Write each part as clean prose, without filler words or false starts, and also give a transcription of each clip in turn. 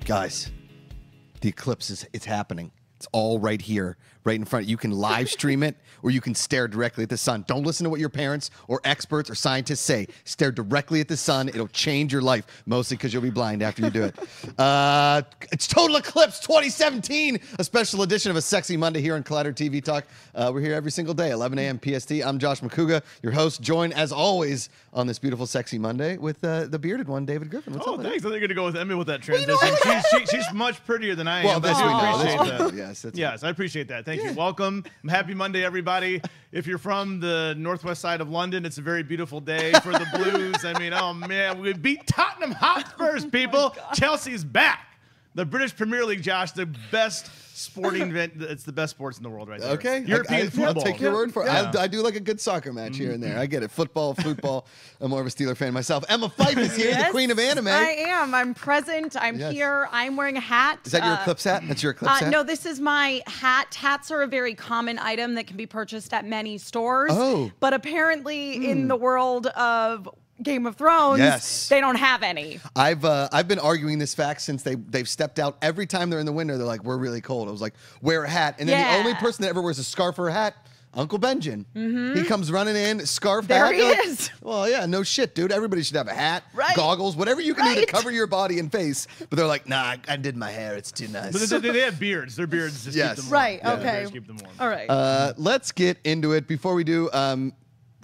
Guys, the eclipse it's happening. It's all right here, right in front. You can live stream it, or you can stare directly at the sun. Don't listen to what your parents or experts or scientists say. Stare directly at the sun. It'll change your life, mostly because you'll be blind after you do it. It's Total Eclipse 2017, a special edition of a Sexy Monday here on Collider TV Talk. We're here every single day, 11 a.m. PST. I'm Josh Macuga, your host, joined, as always, on this beautiful Sexy Monday with the bearded one, David Griffin. What's up, thanks. I think you're going to go with Emmy with that Well, transition. She's much prettier than I am. Well, that's I we know. appreciate that. Yes, I appreciate that. Thank you. Welcome. Happy Monday, everybody. If you're from the northwest side of London, it's a very beautiful day for the Blues. I mean, oh, man, we beat Tottenham Hotspurs, people. Chelsea's back. The British Premier League, Josh, the best sporting event. It's the best sports in the world right there. Okay. European football. I'll take your word for it. Yeah. I do like a good soccer match here and there. I get it. Football. I'm more of a Steeler fan myself. Emma Fyffe is here, the queen of anime. I am. I'm present. I'm here. I'm wearing a hat. Is that your eclipse hat? That's your eclipse hat? No, this is my hat. Hats are a very common item that can be purchased at many stores. Oh. But apparently in the world of Game of Thrones, they don't have any. I've been arguing this fact since they've stepped out. Every time they're in the winter, they're like, we're really cold. I was like, wear a hat. And then the only person that ever wears a scarf or a hat, Uncle Benjen. He comes running in, scarf, there hat. He is. Well, yeah, no shit, dude. Everybody should have a hat, right, goggles, whatever you can do to cover your body and face. But they're like, nah, I did my hair. It's too nice. But they have beards. Their beards just keep them warm. Right, okay. Keep them warm. All right. Let's get into it. Before we do,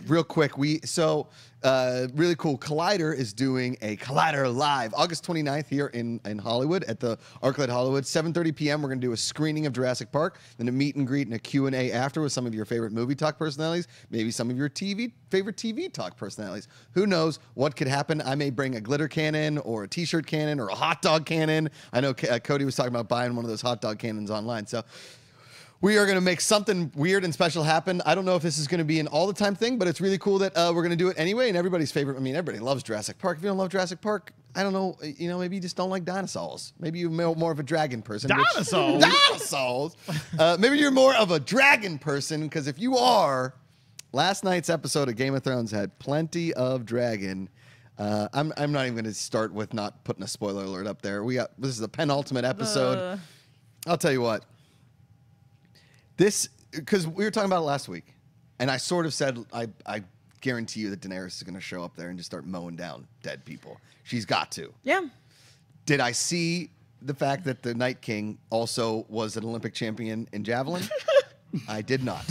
real quick, really cool. Collider is doing a Collider Live August 29th here in Hollywood at the ArcLight Hollywood. 7:30 p.m. We're going to do a screening of Jurassic Park, then a meet and greet and a Q&A after with some of your favorite movie talk personalities, maybe some of your favorite TV talk personalities. Who knows what could happen? I may bring a glitter cannon or a T-shirt cannon or a hot dog cannon. I know Cody was talking about buying one of those hot dog cannons online. So we are going to make something weird and special happen. I don't know if this is going to be an all-the-time thing, but it's really cool that we're going to do it anyway. And everybody's favorite, I mean, everybody loves Jurassic Park. If you don't love Jurassic Park, I don't know, maybe you just don't like dinosaurs. Maybe you're more of a dragon person. Dinosaurs? Dinosaurs! Maybe you're more of a dragon person, because if you are, last night's episode of Game of Thrones had plenty of dragon. I'm not even going to start with not putting a spoiler alert up there. This is the penultimate episode. I'll tell you what. Because we were talking about it last week, and I sort of said, I guarantee you that Daenerys is going to show up there and just start mowing down dead people. She's got to. Yeah. Did I see the fact that the Night King also was an Olympic champion in javelin? I did not.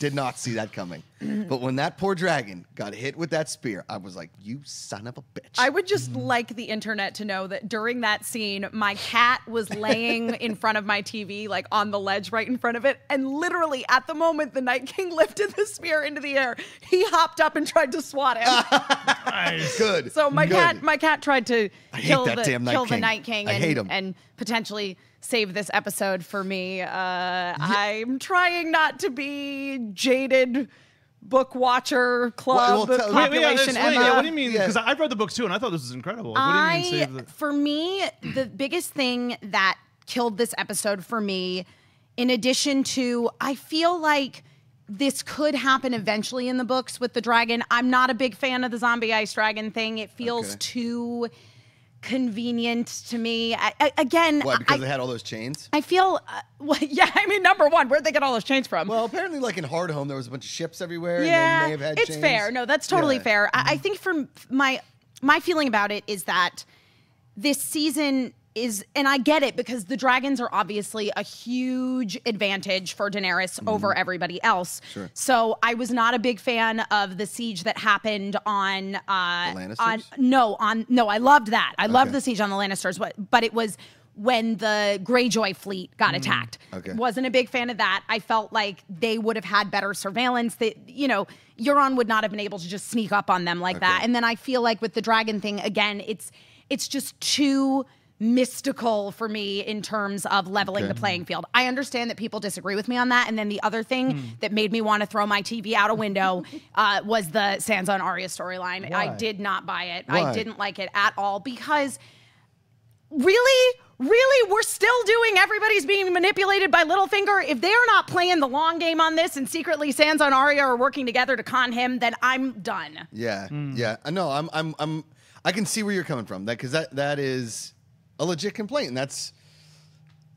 Did not see that coming. But when that poor dragon got hit with that spear, I was like, you son of a bitch. I would just like the internet to know that during that scene, my cat was laying in front of my TV, like on the ledge right in front of it. And literally at the moment the Night King lifted the spear into the air, he hopped up and tried to swat him. Nice. Good. So my cat tried to kill the Night King I hate him. And potentially save this episode for me. I'm trying not to be jaded book watcher club population. Emma. What do you mean? Because I've read the books too, and I thought this was incredible. Like, what do you mean? Save the... For me, the biggest thing that killed this episode for me, in addition to, I feel like this could happen eventually in the books with the dragon. I'm not a big fan of the zombie ice dragon thing. It feels too convenient to me. Again, why? Because they had all those chains? I feel, I mean, number one, where'd they get all those chains from? Well, apparently, like in Hardhome, there was a bunch of ships everywhere. Yeah, and they may have had it's chains. fair. No, that's totally fair. I think for my feeling about it is that this season is, and I get it because the dragons are obviously a huge advantage for Daenerys over everybody else. Sure. So I was not a big fan of the siege that happened on the Lannisters? I loved that. I loved the siege on the Lannisters, but it was when the Greyjoy fleet got attacked. Wasn't a big fan of that. I felt like they would have had better surveillance. That, Euron would not have been able to just sneak up on them like that. And then I feel like with the dragon thing, again, it's just too mystical for me in terms of leveling the playing field. I understand that people disagree with me on that. And then the other thing that made me want to throw my TV out a window was the Sansa and Arya storyline. I did not buy it. Why? I didn't like it at all because really, we're still doing everybody's being manipulated by Littlefinger. If they're not playing the long game on this and secretly Sansa and Arya are working together to con him, then I'm done. Yeah. Yeah. No, I can see where you're coming from. Because that is a legit complaint, and that's,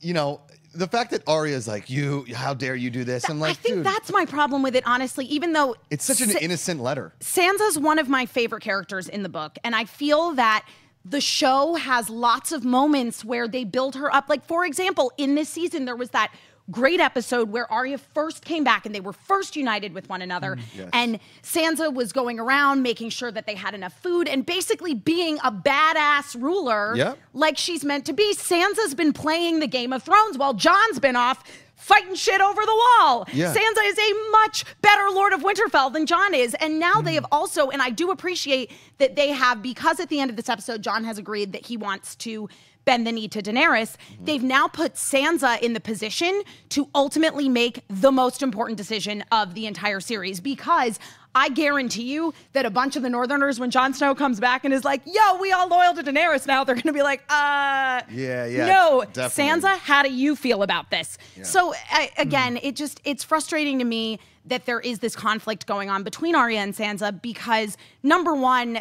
you know, the fact that Arya's like, how dare you do this? I'm like, I think dude, that's my problem with it, honestly, even though it's such an innocent letter. Sansa's one of my favorite characters in the book, and I feel that the show has lots of moments where they build her up. Like, for example, in this season, there was that great episode where Arya first came back and they were first united with one another. Yes. And Sansa was going around making sure that they had enough food and basically being a badass ruler like she's meant to be. Sansa's been playing the Game of Thrones while Jon's been off fighting shit over the wall. Yeah. Sansa is a much better Lord of Winterfell than Jon is. And now they have also, and I do appreciate that they have, because at the end of this episode, Jon has agreed that he wants to bend the knee to Daenerys, they've now put Sansa in the position to ultimately make the most important decision of the entire series, because I guarantee you that a bunch of the Northerners, when Jon Snow comes back and is like, yo, we all loyal to Daenerys now, they're going to be like, no, definitely. Sansa, how do you feel about this? Yeah. So again, it's frustrating to me that there is this conflict going on between Arya and Sansa, because number one,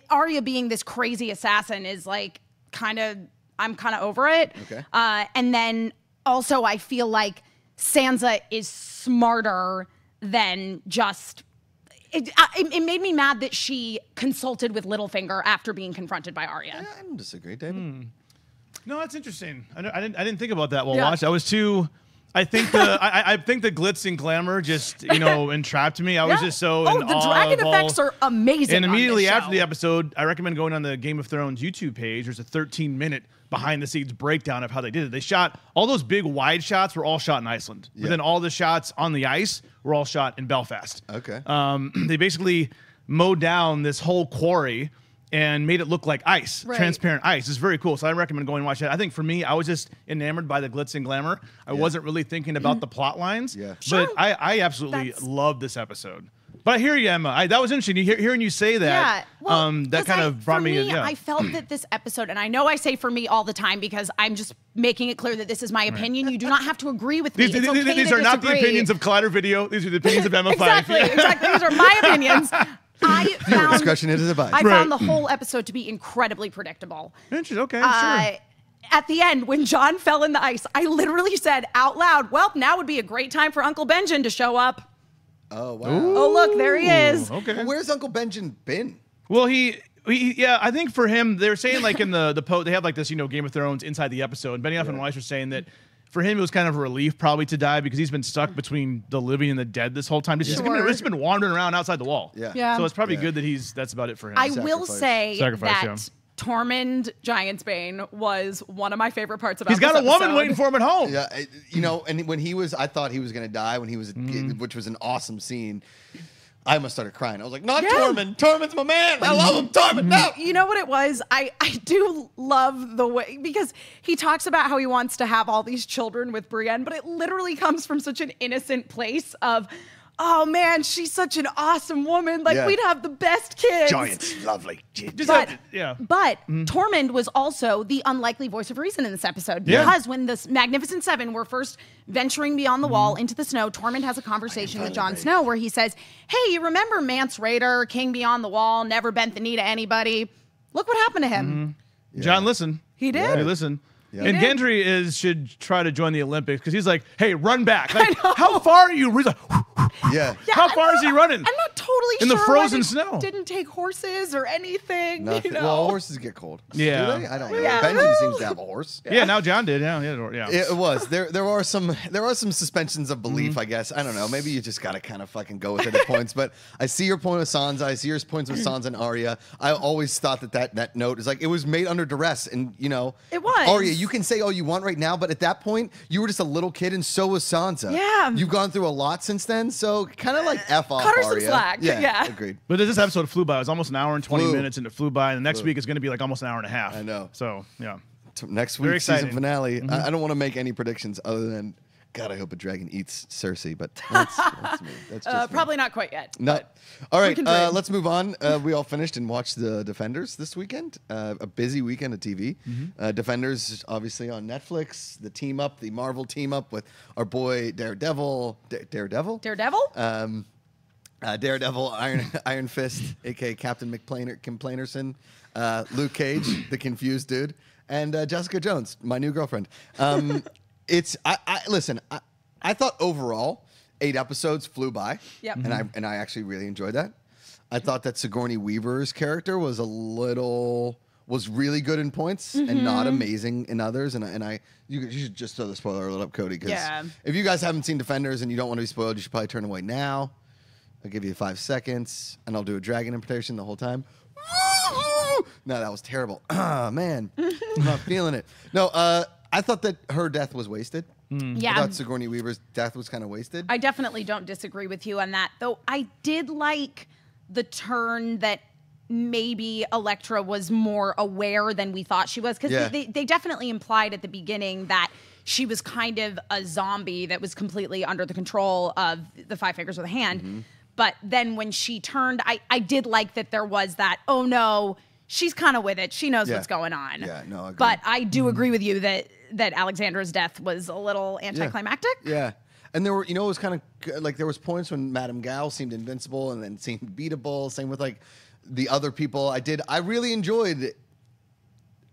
Arya being this crazy assassin is like, I'm kind of over it. Okay. And then also I feel like Sansa is smarter than just... It made me mad that she consulted with Littlefinger after being confronted by Arya. Yeah, I don't disagree, David. No, that's interesting. I didn't think about that while watching. I was too... I think the glitz and glamour just, entrapped me. I was just so in the awe dragon of effects are amazing. And immediately on this after the episode, I recommend going on the Game of Thrones YouTube page. There's a 13-minute behind-the-scenes breakdown of how they did it. They shot all those big wide shots were all shot in Iceland, but then all the shots on the ice were all shot in Belfast. Okay. They basically mowed down this whole quarry and made it look like ice, transparent ice. It's very cool. So I recommend going and watch that. I think for me, I was just enamored by the glitz and glamour. I wasn't really thinking about the plot lines. Yeah. But I absolutely loved this episode. But I hear you, Emma. That was interesting. Hearing you say that, that kind of brought me. I felt that this episode, and I know I say for me all the time because I'm just making it clear that this is my opinion. You do not have to agree with me. These are not the opinions of Collider Video. These are the opinions of Emma exactly, Fyffe. Exactly. These are my opinions. Your discretion is advised. I found the whole episode to be incredibly predictable. Interesting. Okay, sure. At the end, when Jon fell in the ice, I literally said out loud, well, now would be a great time for Uncle Benjen to show up. Oh, wow. Ooh. Oh, look, there he is. Okay. Well, where's Uncle Benjen been? Well, I think for him, they're saying like in the post, they have like this, Game of Thrones inside the episode. And Benioff and Weiss are saying that for him, it was kind of a relief probably to die because he's been stuck between the living and the dead this whole time. He's just been wandering around outside the wall. Yeah. So it's probably good that that's about it for him. I will say that Tormund Giantsbane was one of my favorite parts about this episode. He's got a woman waiting for him at home. Yeah, and when I thought he was going to die when he was a kid, which was an awesome scene. I almost started crying. I was like, not Tormund. Tormund's my man. I love him. Tormund, no. You know what it was? I do love the way, because he talks about how he wants to have all these children with Brienne, but it literally comes from such an innocent place of, oh man, she's such an awesome woman. Like, we'd have the best kids. Giants, lovely. But Tormund was also the unlikely voice of reason in this episode. Because when the Magnificent Seven were first venturing beyond the wall into the snow, Tormund has a conversation with Jon Snow where he says, hey, you remember Mance Rayder, King Beyond the Wall, never bent the knee to anybody? Look what happened to him. Jon listened. He did. He listened. Yeah. And Gendry should try to join the Olympics because he's like, hey, run back. Like, how far are you? He's like, how far is he running? I'm not totally in sure. In the frozen snow. Didn't take horses or anything. Nothing. Well, horses get cold. Yeah. Do they? I don't know. Benjen seems to have a horse. Yeah, now Jon did. Yeah. It was. There are some suspensions of belief, I guess. I don't know. Maybe you just got to kind of fucking go with it at points. But I see your point with Sansa. I see your points with Sansa and Arya. I always thought that note is like, it was made under duress. And, it was. Arya, you can say all you want right now, but at that point, you were just a little kid, and so was Sansa. Yeah. You've gone through a lot since then, so kind of like F off, cut her Arya. some slack. Yeah. Agreed. But this episode flew by. It was almost an hour and 20 minutes, and it flew by. And the next week is going to be like almost an hour and a half. I know. So, yeah. Next week's season finale. I don't want to make any predictions other than, God, I hope a dragon eats Cersei, but that's me. That's just probably not quite yet. No. All right, let's move on. We all finished and watched The Defenders this weekend. A busy weekend of TV. Defenders, obviously, on Netflix. The Marvel team up with our boy Daredevil. Daredevil? Daredevil, Iron Fist, a.k.a. Captain Kim Plainerson. Luke Cage, the confused dude. and Jessica Jones, my new girlfriend. Listen. I thought overall 8 episodes flew by. Yep. And I actually really enjoyed that. I thought that Sigourney Weaver's character was really good in points and not amazing in others. You should just throw the spoiler alert up, Cody, because if you guys haven't seen Defenders and you don't want to be spoiled, you should probably turn away now. I'll give you 5 seconds, and I'll do a dragon impersonation the whole time. No, that was terrible. Oh, man. I'm not feeling it. No, I thought that her death was wasted. Yeah. I thought Sigourney Weaver's death was kind of wasted. I definitely don't disagree with you on that, though. I did like the turn that maybe Elektra was more aware than we thought she was, because they definitely implied at the beginning that she was kind of a zombie that was completely under the control of the Five Fingers of the Hand. But then when she turned, I did like that there was that, oh no, she's kind of with it. She knows what's going on. Yeah, no, I agree. But I do agree with you that Alexandra's death was a little anticlimactic. Yeah. And there were, it was kind of like there was points when Madame Gao seemed invincible and then seemed beatable. Same with like the other people. I really enjoyed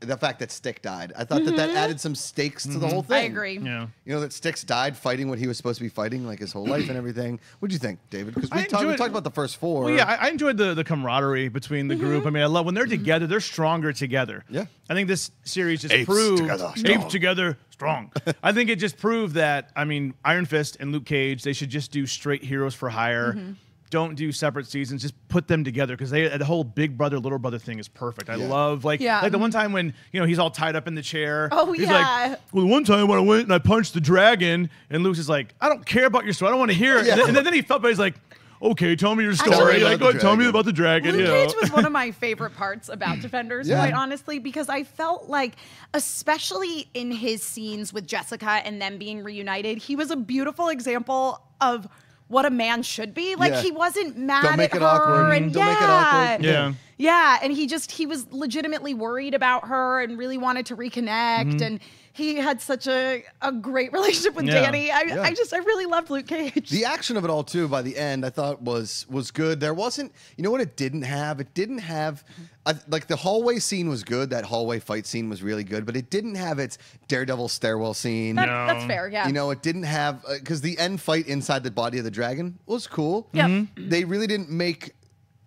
the fact that Stick died. I thought that added some stakes to the whole thing. I agree. Yeah. That Styx died fighting what he was supposed to be fighting like his whole life and everything. What'd you think, David? Because we talked about the first 4. Well, yeah, I enjoyed the camaraderie between the group. I mean, I love when they're together, they're stronger together. Yeah. I think this series just proved apes together strong. I think it just proved that, I mean, Iron Fist and Luke Cage, they should just do straight Heroes for Hire. Don't do separate seasons. Just put them together, because the whole big brother, little brother thing is perfect. I love like the one time when he's all tied up in the chair. Oh, he's like, well, the one time when I went and I punched the dragon, and Luke's is like, I don't care about your story. I don't want to hear it. And then he felt bad. He's like, okay, tell me your story. Like, go ahead, tell me about the dragon. Luke Cage was one of my favorite parts about Defenders, quite honestly, because I felt like, especially in his scenes with Jessica and them being reunited, he was a beautiful example of what a man should be. Like, he wasn't mad Don't make at it her. awkward. And Don't make it awkward. Yeah. Yeah, and he was legitimately worried about her and really wanted to reconnect. And he had such a great relationship with Danny. I really loved Luke Cage. The action of it all too, by the end, I thought was good. There wasn't, what it didn't have? It didn't have, like the hallway scene was good. That hallway fight scene was really good, but it didn't have its Daredevil stairwell scene. That's fair, yeah. It didn't have, because the end fight inside the body of the dragon was cool. Yep. They really didn't make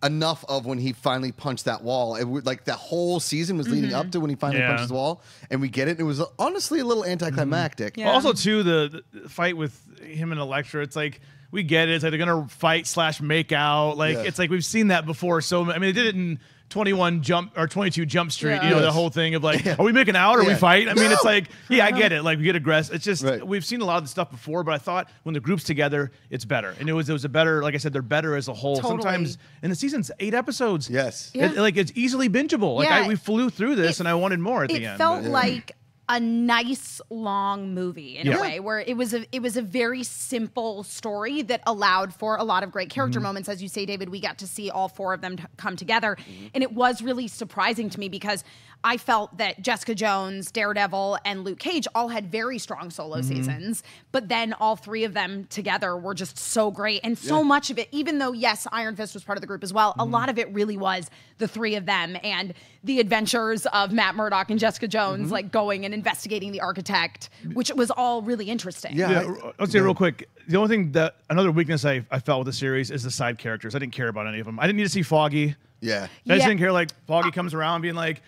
enough of when he finally punched that wall. It would, like, the whole season was leading up to when he finally punches the wall, and we get it. It was honestly a little anticlimactic. Yeah. Also, too, the fight with him and Elektra, it's like, we get it. It's like they're gonna fight / make out. Like it's like we've seen that before. So I mean, they did it in 22 Jump Street. The whole thing of like, are we making out or we fight? I mean, it's like, I get it. Like we get aggressive. It's just we've seen a lot of the stuff before, but I thought when the group's together, it's better. And it was a better. Like I said, they're better as a whole. Totally. Sometimes in the season's 8 episodes. Yes. It's easily bingeable. Like we flew through this, and I wanted more at the end. It felt like a nice long movie in a way, where it was a very simple story that allowed for a lot of great character moments. As you say, David, we got to see all 4 of them come together, and it was really surprising to me, because I felt that Jessica Jones, Daredevil, and Luke Cage all had very strong solo seasons, but then all 3 of them together were just so great. And so much of it, even though, yes, Iron Fist was part of the group as well, a lot of it really was the 3 of them and the adventures of Matt Murdock and Jessica Jones, like going and investigating the architect, which was all really interesting. I'll say real quick, the only thing another weakness I felt with the series is the side characters. I didn't care about any of them. I didn't need to see Foggy. I just didn't care. Like, Foggy comes around being like,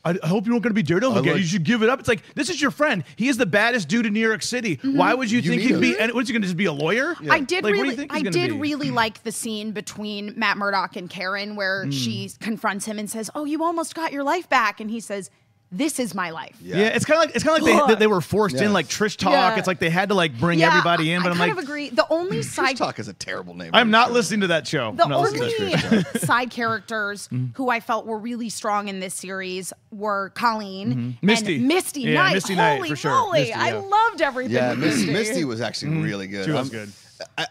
I hope you weren't going to be Daredevil again. You should give it up. It's like, this is your friend. He is the baddest dude in New York City. Why would you think he'd be? And what's he going to just be a lawyer? I did really like the scene between Matt Murdock and Karen, where she confronts him and says, "Oh, you almost got your life back," and he says, "This is my life." It's kind of like they were forced in, like Trish Talk. It's like they had to like bring everybody in. But I'm like, I kind of agree. The only Trish Talk is a terrible name. I'm not listening to that show. The only side characters who I felt were really strong in this series were Colleen, Misty, and Misty Knight. Misty Knight, Holy for sure. moly, Misty, I loved everything. Yeah, with Misty was actually really good. She was good.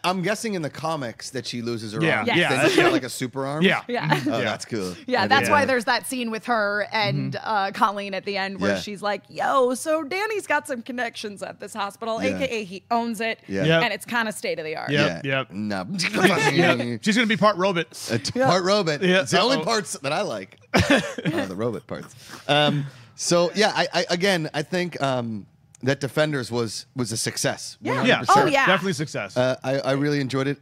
I'm guessing in the comics that she loses her arm. Yes. Then she got like a super arm. Yeah. That's cool. Yeah, that's why there's that scene with her and Colleen at the end where she's like, "Yo, so Danny's got some connections at this hospital, aka he owns it, and it's kind of state of the art." No. She's gonna be part robot. Part robot. It's the only parts that I like. The robot parts. So yeah, I think that Defenders was a success. Yeah. 100%. Yeah, Oh, sure. yeah. Definitely success. I really enjoyed it.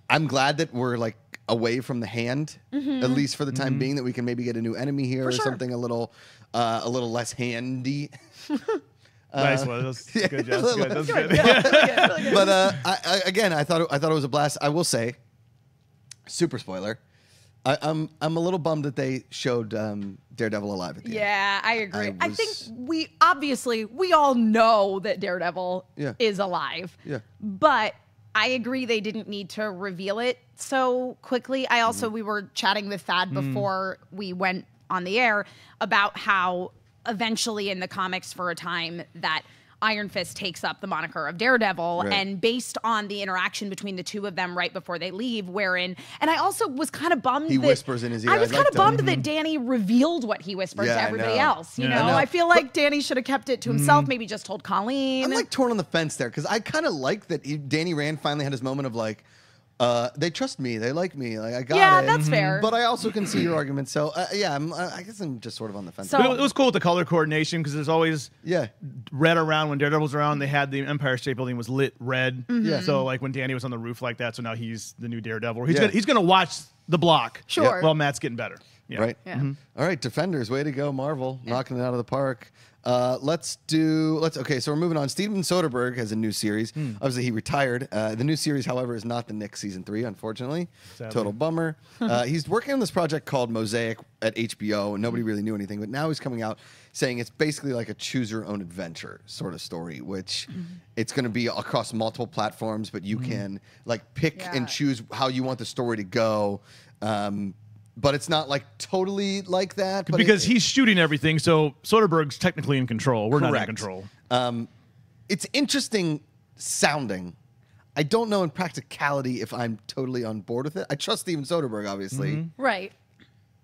I'm glad that we're like away from the hand, at least for the time being, that we can maybe get a new enemy here or sure. something a little less handy. Nice one. That's good, Jess. Good. That's good. Really good. But I thought it was a blast. I will say, super spoiler. I'm a little bummed that they showed Daredevil alive at the end. Yeah, I agree. I was- think we all know that Daredevil Yeah. is alive. Yeah. But I agree they didn't need to reveal it so quickly. I also we were chatting with Thad before we went on the air about how eventually in the comics for a time that Iron Fist takes up the moniker of Daredevil, Right. and based on the interaction between the two of them right before they leave, and I also was kind of bummed He that whispers in his ear. I was I kind of liked bummed that Danny revealed what he whispered Yeah, to I everybody know. else. You Yeah. know, I know. I feel like Danny should have kept it to himself. Maybe just told Colleen. I'm like torn on the fence there because I kind of like that Danny Rand finally had his moment of like, they trust me, they like me, like I got Yeah, it. that's fair. But I also can see your argument. So yeah, I guess I'm just sort of on the fence. So- But it was cool with the color coordination because there's always yeah, red around when Daredevil's around. They had the Empire State Building was lit red. Yeah. So like when Danny was on the roof like that, so now he's the new Daredevil. He's Yeah. he's gonna watch the block. Sure. While Matt's getting better. Yeah. right. Yeah. All right, Defenders, way to go, Marvel, knocking it out of the park. Okay, so we're moving on. Steven Soderbergh has a new series. Obviously, he retired. The new series, however, is not the Nick season 3, unfortunately. Sadly. Total bummer. He's working on this project called Mosaic at HBO, and nobody really knew anything. But now he's coming out saying it's basically like a choose your own adventure sort of story, which it's going to be across multiple platforms, but you can like pick Yeah. and choose how you want the story to go. But it's not like totally like that. But Because he's shooting everything, so Soderbergh's technically in control. We're not in Correct. control. It's interesting sounding. I don't know in practicality if I'm totally on board with it. I trust Steven Soderbergh, obviously, Right.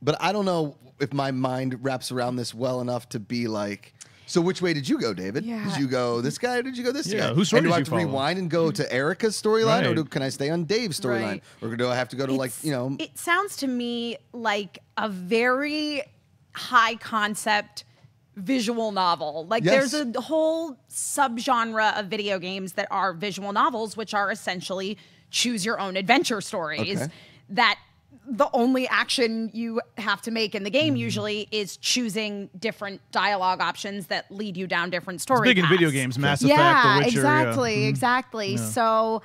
but I don't know if my mind wraps around this well enough to be like. So which way did you go, David? Yeah. Did you go this guy or did you go this Yeah, guy? whose story and do did I you have to follow? rewind and go to Erica's storyline, Right. or can I stay on Dave's storyline, Right. or do I have to go to like It's- It sounds to me like a very high concept visual novel. Like Yes. there's a whole subgenre of video games that are visual novels, which are essentially choose your own adventure stories Okay. that the only action you have to make in the game usually is choosing different dialogue options that lead you down different story Big in paths. video games, Mass Effect, Yeah, The Witcher. exactly, exactly. So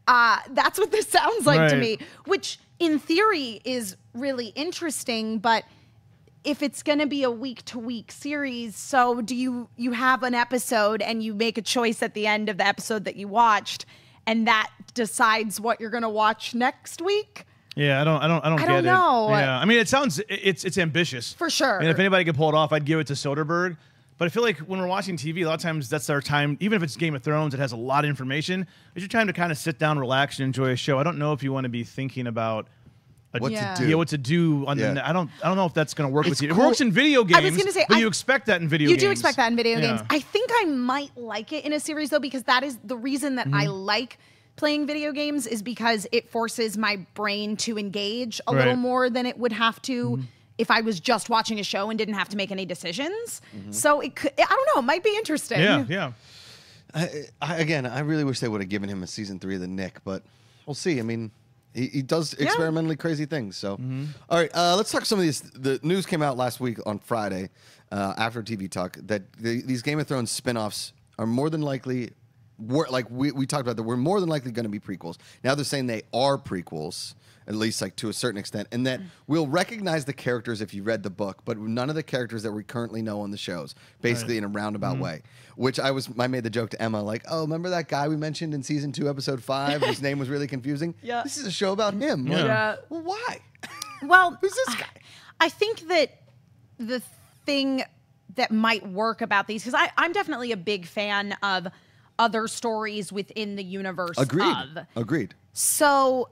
that's what this sounds like to Right. me, which in theory is really interesting, but if it's going to be a week-to-week series, so do you have an episode and you make a choice at the end of the episode that you watched, and that decides what you're going to watch next week? Yeah, I don't get don't it. know. Yeah, I mean, it's ambitious For sure. And if anybody could pull it off, I'd give it to Soderbergh. But I feel like when we're watching TV, a lot of times that's our time. Even if it's Game of Thrones, it has a lot of information. It's your time to kind of sit down, relax, and enjoy a show. I don't know if you want to be thinking about what Yeah. to do. yeah, what to do on Yeah. the. I don't know if that's going to work It's with you. cool. It works in video games. I was gonna say, but you expect that in video You games. do expect that in video Yeah. games. I think I might like it in a series though, because that is the reason that I like playing video games, is because it forces my brain to engage a little Right. more than it would have to if I was just watching a show and didn't have to make any decisions. So it could, I don't know, it might be interesting. Yeah, yeah. I really wish they would have given him a season 3 of the Nick, but we'll see. I mean, he does experimentally crazy things. So, all right, let's talk some of these. The news came out last week on Friday after TV Talk that these Game of Thrones spinoffs are more than likely, like we talked about, that we're more than likely going to be prequels. Now they're saying they are prequels, at least like to a certain extent, and that we'll recognize the characters if you read the book, but none of the characters that we currently know on the shows, basically in a roundabout way. Which I made the joke to Emma, like, oh, remember that guy we mentioned in season 2, episode 5? His name was really confusing. Yeah. This is a show about him. Like, Yeah. well, why? Well, Who's this guy? I think that the thing that might work about these, because I'm definitely a big fan of other stories within the universe Agreed. So,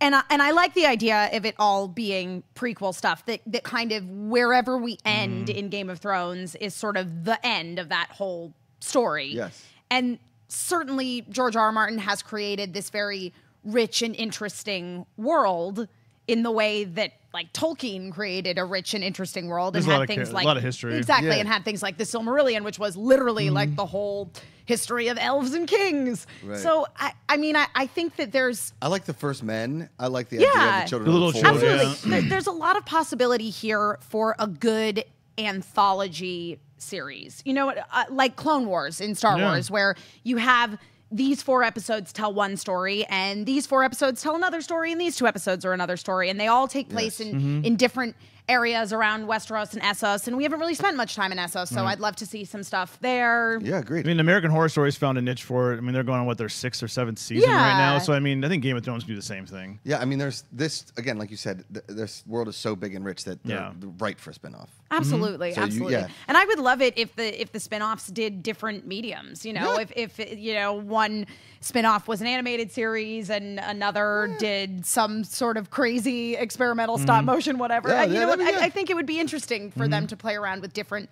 and I like the idea of it all being prequel stuff, that kind of wherever we end in Game of Thrones is sort of the end of that whole story. Yes. And certainly George R. R. Martin has created this very rich and interesting world in the way that like Tolkien created a rich and interesting world and There's had things like a lot of history. Exactly, Yeah. and had things like the Silmarillion, which was literally like the whole history of elves and kings. Right. So I think that there's I like the First Men. I like the idea of Yeah. the children. The of little Forest. children. absolutely there's a lot of possibility here for a good anthology series. You know, like Clone Wars in Star Yeah. Wars, where you have these 4 episodes tell one story, and these 4 episodes tell another story, and these 2 episodes are another story, and they all take place in different areas around Westeros and Essos, and we haven't really spent much time in Essos, so I'd love to see some stuff there. Yeah, agreed. I mean, American Horror Stories found a niche for it. I mean, they're going on their 6th or 7th season right now. Yeah. So I mean, I think Game of Thrones can do the same thing. Yeah, I mean, there's this again, like you said, this world is so big and rich that they're Yeah. right for a spinoff. Absolutely, So you- absolutely. yeah. And I would love it if the spin-offs did different mediums. You know, Yeah. if you know, one spin-off was an animated series and another did some sort of crazy experimental stop motion, whatever. Yeah, You yeah, know what? that'd be I good. think it would be interesting for them to play around with different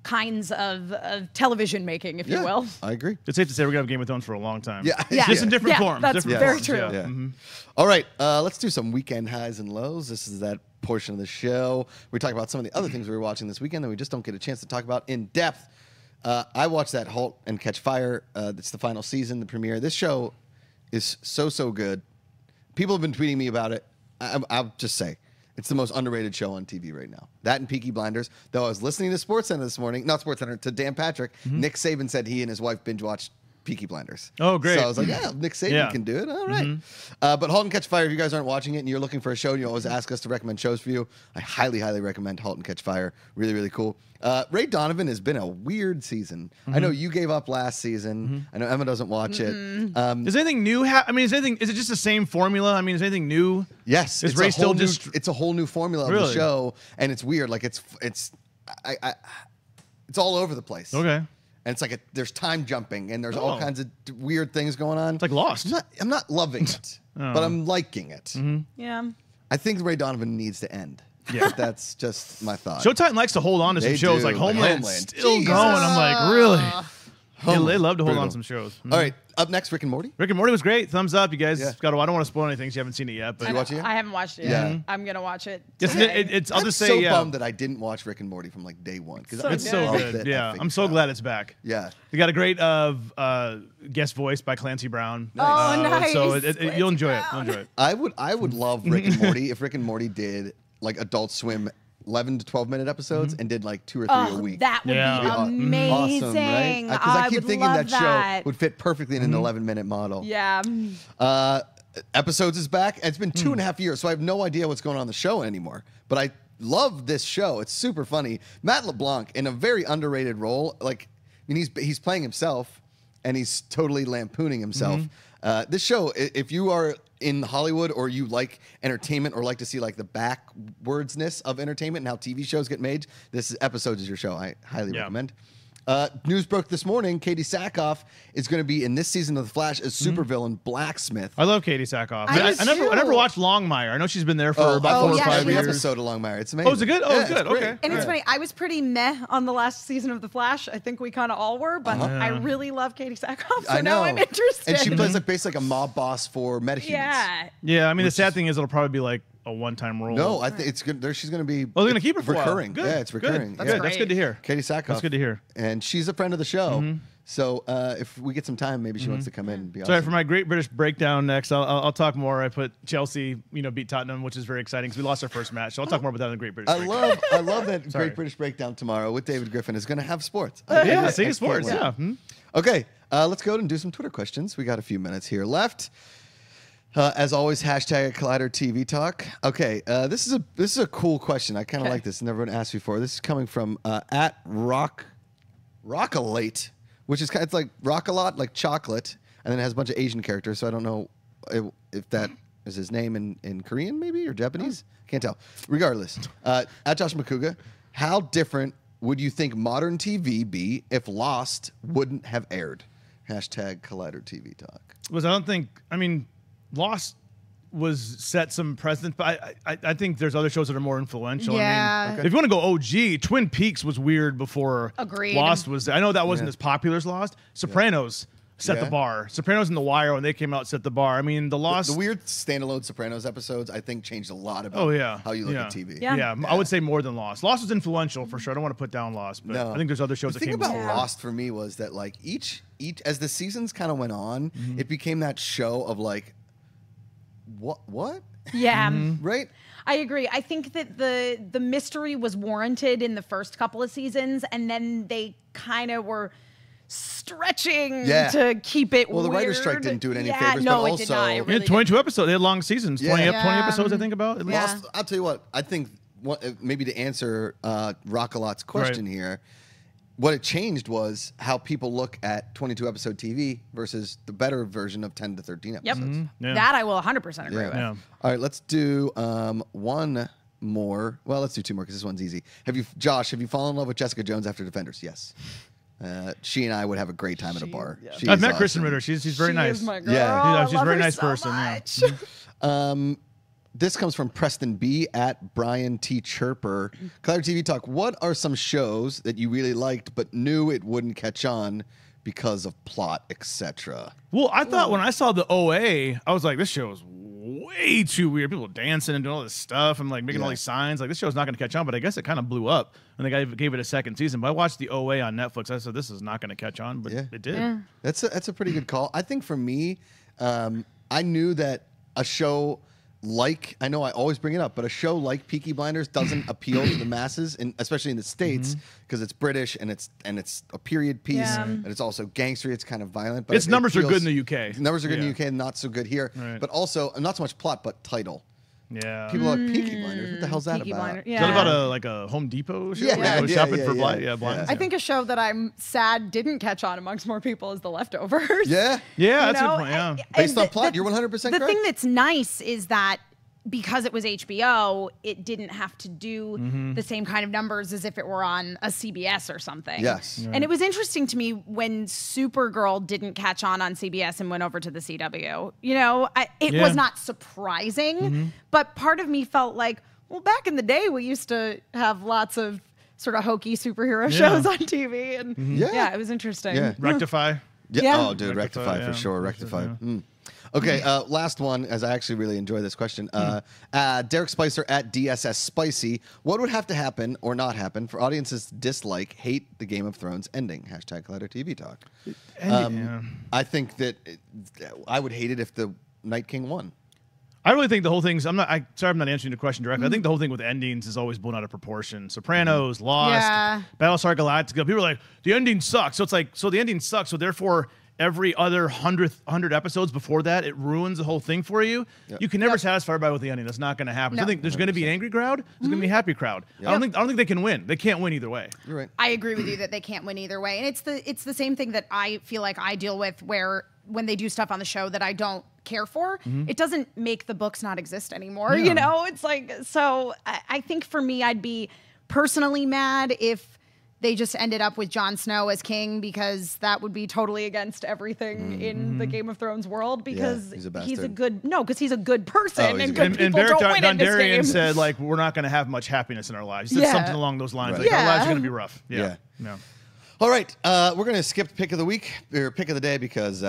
kinds of television making, if Yeah, you will. I agree. It's safe to say we're gonna have Game of Thrones for a long time. Yeah. Yeah. Just in different Yeah, forms. that's different very forms, true. Yeah. Yeah. All right, let's do some weekend highs and lows. This is that portion of the show. We talk about some of the other things we were watching this weekend that we just don't get a chance to talk about in depth. I watched that *Halt and Catch Fire*. It's the final season, the premiere. This show is so good. People have been tweeting me about it. I'll just say it's the most underrated show on TV right now. That and Peaky Blinders. Though I was listening to SportsCenter this morning, not SportsCenter, to Dan Patrick. Nick Saban said he and his wife binge watched Peaky Blinders. Oh, great. So I was like, yeah, Nick Saban Yeah. can do it. All right. But *Halt and Catch Fire*, if you guys aren't watching it and you're looking for a show and you always ask us to recommend shows for you, I highly recommend *Halt and Catch Fire*. Really, really cool. Ray Donovan has been a weird season. I know you gave up last season. I know Emma doesn't watch it. Is anything new? I mean, is it just the same formula? I mean, is anything new? Yes, Is it's Ray a still whole new, just- it's a whole new formula of the Really? show, and it's weird. Like it's all over the place. Okay. And it's like there's time jumping, and there's all Oh. kinds of weird things going on. It's like Lost. I'm not loving it, but I'm liking it. Yeah. I think Ray Donovan needs to end. Yeah. That's just my thought. Showtime likes to hold on to some They shows do, like like Homeland, Homeland. still Jesus. going. I'm like, really? They love to hold Brutal. on to some shows. All right, up next, Rick and Morty. Rick and Morty was great. Thumbs up, you guys. Yeah. I don't want to spoil anything. So you haven't seen it yet, but Did you watch it yet? I haven't watched it Yeah. yet. I'm going to watch it. It's, today. it's I'll I'm just so say, yeah, bummed that I didn't watch Rick and Morty from like day one because So it's so good. good. Yeah, I'm so glad it's back. Yeah. They got a great guest voice by Clancy Brown. Oh, nice. So you'll enjoy it. You'll enjoy it. I would love Rick and Morty if Rick and Morty did like Adult Swim 11 to 12-minute episodes and did like 2 or 3 a Oh, week. that would Yeah. be amazing. Awesome, right? Because I keep would thinking love that show would fit perfectly in an 11-minute model. Yeah. Episodes is back. And it's been 2.5 years, so I have no idea what's going on in the show anymore. But I love this show. It's super funny. Matt LeBlanc in a very underrated role. Like, I mean, he's playing himself, and he's totally lampooning himself. This show, if you are in Hollywood or you like entertainment or like to see like the backwardsness of entertainment and how TV shows get made, Episodes is your show. I highly recommend. News broke this morning. Katie Sackhoff is going to be in this season of The Flash as supervillain Blacksmith. I love Katie Sackhoff. I I do never too. watched Longmire. I know she's been there for about 4 or yeah, 5 she every is. years. episode of Longmire. It's amazing. Oh, is it good? Oh, Yeah, it's good. great. Okay. And it's All right. funny. I was pretty meh on the last season of The Flash. I think we kind of all were, but I really love Katie Sackhoff, so I know. now I'm interested. And she plays like basically like a mob boss for metahumans. yeah. Yeah, I mean, the sad thing is it'll probably be like a one-time role. No, I think it's good. She's going to be. Oh, they're gonna keep her for a while. recurring. Good. Yeah, it's recurring. Good. That's Yeah, yeah. that's good to hear. Katie Sackhoff. That's good to hear. And she's a friend of the show. So if we get some time, maybe she wants to come in and be Sorry, awesome. for my Great British Breakdown next, I'll talk more. I put Chelsea, beat Tottenham, which is very exciting because we lost our first match. So I'll talk more about that in the Great British Breakdown. I love that Sorry. Great British Breakdown tomorrow with David Griffin is going to have sports. Yeah, I see can't sports. wait. Yeah. Okay, let's go and do some Twitter questions. We got a few minutes here left. As always, hashtag Collider TV Talk. Okay, this is a cool question. I kind of like this. Never been asked before. This is coming from at Rockalate, which is it's like rock a lot, like chocolate, and then it has a bunch of Asian characters. So I don't know if that is his name in Korean maybe or Japanese. Can't tell. Regardless, at Josh Macuga, how different would you think modern TV be if Lost wouldn't have aired? Hashtag Collider TV Talk. Lost was set some precedent, but I think there's other shows that are more influential. Yeah. I mean, if you want to go OG, Twin Peaks was weird before Agreed. Lost was. I know that wasn't as popular as Lost. Sopranos set the bar. Sopranos and The Wire, when they came out, set the bar. I mean, the Lost... The weird standalone Sopranos episodes, I think, changed a lot about how you look at TV. Yeah, I would say more than Lost. Lost was influential, for sure. I don't want to put down Lost, but I think there's other shows that came before. The thing about Lost for me was that, like, each as the seasons kind of went on, it became that show of, like, what? Yeah. Right? I agree. I think that the mystery was warranted in the first couple of seasons, and then they kind of were stretching to keep it weird. Well, the writer's strike didn't do it any favors, no, but it also... did not. It really 22 episodes. They had long seasons. 20 episodes, I think, about. Lost, I'll tell you what. I think maybe to answer Rock-a-Lot's question here, what it changed was how people look at 22-episode TV versus the better version of 10 to 13 episodes. That I will 100% agree with. All right, let's do one more. Well, let's do two more because this one's easy. Josh, have you fallen in love with Jessica Jones after Defenders? Yes. She and I would have a great time at a bar. I've met Kristen Ritter. She's very nice. Is my girl. Yeah, she's a very nice so person. This comes from Preston B at Brian T. Chirper. Collider TV Talk, what are some shows that you really liked but knew it wouldn't catch on because of plot, etc.? Well, I thought when I saw the OA, I was like, this show is way too weird. People dancing and doing all this stuff and like making all these signs. Like, this show's not going to catch on, but I guess it kind of blew up. And they gave it a second season. But I watched the OA on Netflix. I said, this is not going to catch on, but it did. Yeah. That's a pretty good call. I think for me, I knew that a show... I know I always bring it up, but a show like Peaky Blinders doesn't appeal to the masses, and especially in the States, because it's British and it's a period piece, and it's also gangstery. It's kind of violent. But its numbers are good in the UK. Numbers are good in the UK, and not so good here. Right. But also, not so much plot, but title. Yeah. People are like, Peaky Blinders. What the hell's that Peaky about? Blinders. Is that about a Home Depot show? Shopping for blinds. I think a show that I'm sad didn't catch on amongst more people is The Leftovers. Yeah. Yeah, that's a good point. Yeah. Based on plot, you're 100% correct. The thing that's nice is that because it was HBO, it didn't have to do the same kind of numbers as if it were on a CBS or something. Yes. Right. And it was interesting to me when Supergirl didn't catch on CBS and went over to the CW. You know, it was not surprising, but part of me felt like, well, back in the day, we used to have lots of sort of hokey superhero shows on TV. And it was interesting. Yeah. Rectify. Yeah. Oh, dude, Rectify for sure. Rectify. Okay, last one, as I actually really enjoy this question. Derek Spicer at DSS Spicy. What would have to happen or not happen for audiences to dislike, hate the Game of Thrones ending? Hashtag Collider TV Talk. I think that I would hate it if the Night King won. I really think the whole thing's... I'm not answering the question directly. I think the whole thing with endings is always blown out of proportion. Sopranos, Lost, Battlestar Galactica. People are like, the ending sucks. So it's like, so the ending sucks. So therefore, every other 100 episodes before that, it ruins the whole thing for you. You can never satisfy everybody with the ending. That's not going to happen. So I think there's going to be an angry crowd. There's going to be a happy crowd. I don't think they can win. They can't win either way. You're right. I agree with you that they can't win either way. And it's the same thing that I feel like I deal with where when they do stuff on the show that I don't care for, it doesn't make the books not exist anymore. You know, it's like, so I think for me, I'd be personally mad if they just ended up with Jon Snow as king, because that would be totally against everything in the Game of Thrones world, because he's a good person, and good people Beric don't win in this game. Dondarrion said, like, we're not going to have much happiness in our lives. He said something along those lines. Like, our lives are going to be rough. Yeah. All right, we're going to skip pick of the week, or pick of the day, because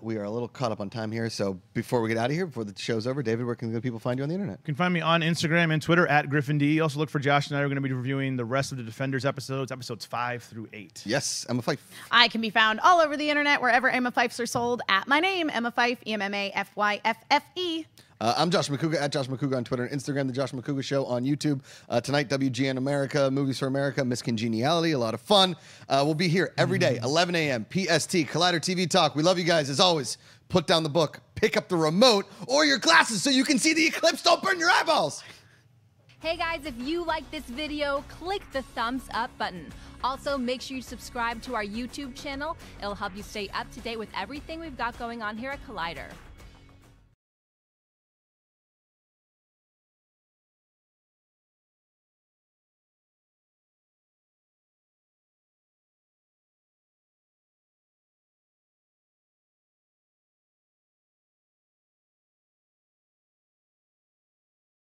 we are a little caught up on time here. So before we get out of here, before the show's over, David, where can the people find you on the internet? You can find me on Instagram and Twitter at GriffinD. Also look for Josh and I. We're going to be reviewing the rest of the Defenders episodes 5 through 8. Yes, Emma Fyffe. I can be found all over the internet, wherever Emma Fyffes are sold, at my name, Emma Fyffe, EMMAFYFFE. I'm Josh Macuga, at Josh Macuga on Twitter and Instagram, The Josh Macuga Show on YouTube. Tonight, WGN America, Movies for America, Miss Congeniality, a lot of fun. We'll be here every day, 11 a.m. PST, Collider TV Talk. We love you guys. As always, put down the book, pick up the remote, or your glasses so you can see the eclipse. Don't burn your eyeballs. Hey guys, if you like this video, click the thumbs up button. Also, make sure you subscribe to our YouTube channel. It'll help you stay up to date with everything we've got going on here at Collider.